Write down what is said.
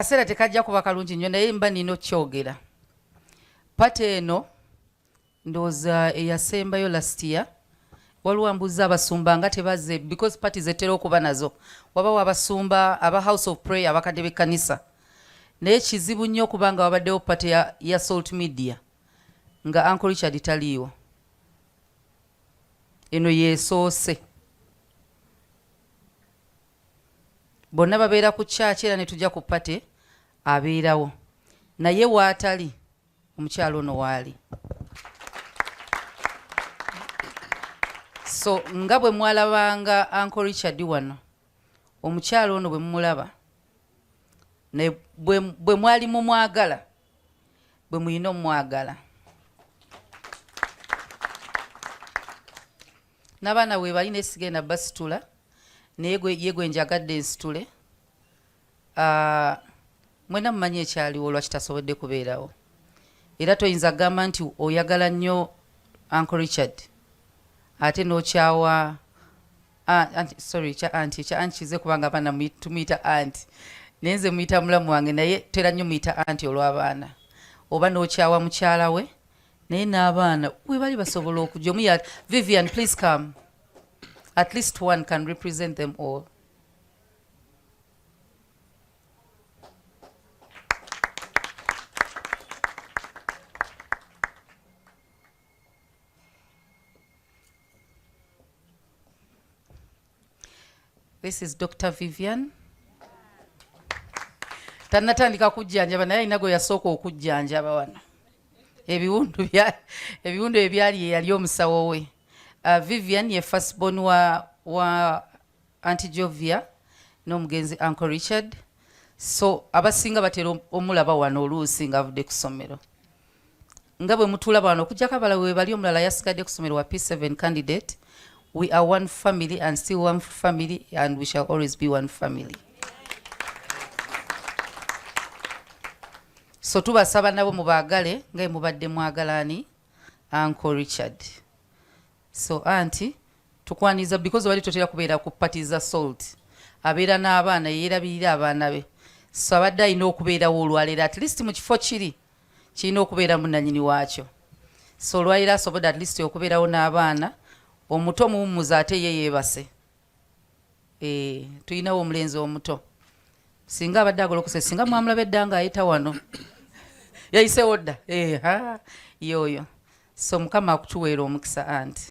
Kaseera tekajja kuba kalungi nnyo naye mba nina kyogera. Pati eno ndowooza eyasembayo last year waliwo mbuuza abasumba nga tebazze because pati zetera okuba nazo. Wabawo abasumba aba house of prayer abakadde b'ekkanisa. Naye kizibu nnyo kubanga wabaddewo pati ya Salt Media nga Uncle Richard taliiwo. Eno yeesoose. Bonna babeera ku church era ne tujja ku pati abeerawo. Naye waatali omukyalo ono waali. So nga bwe mwalabanga Uncle Richard wano omukyalo ono bwe mumulaba ne bwe mwali mumwagala bwe muyina omwagala. N'abaana we bali nesigenda basitula naye yegwe njagadde nsitule. Mwena mumanyi ekyaliwo lwaki tasobodde kubeerawo. Era toyinza gamba nti oyagala nnyo Uncle Richard ate n'okyawa kya anti kize kubanga abaana tumuyita anti naye nze muyita mulamu wange naye tera nnyo muyita anti olw'abaana. Oba n'okyawa mukyala we naye n'abaana we bali basobola okujja omuya. Vivian, please come. At least one can represent them all. This is Dr. Vivian. Tanatandika kujjanjaba naye alina gwe yasooka okujjanjaba wano. Ebiwundu ebyali yali omusawo we. Vivian ye firstborn wa Auntie Jovia n'omugenzi Uncle Richard. So abasinga batera omulaba wano oluusi ng'avudde ku ssomero. Nga bwe mutulaba wano okujjako abalala we bali omulala yasigadde ku ssomero wa P7 candidate. We are one family and still one family and we shall always be one family. So tubasaba nabo mubaagale nga mubadde mwagalani Uncle Richard. So auntie tukwaniza because wali totera kubeera ku party za Salt. Abeera n'abaana yeerabirira abaana be. So abadde alina okubeerawo olwaleero at least mu kifo kirina okubeera munnanyini waakyo. So olwaleero asobodde at least okubeerawo n'abaana. Omuto Muhumuza ate ye yeebase. Tulinawo omulenzi omuto. Singa abadde agolokose singa mwamulaba edda ng'ayita wano. Yayiseewo dda. Yoyo. So Mukama akutuweera omukisa anti.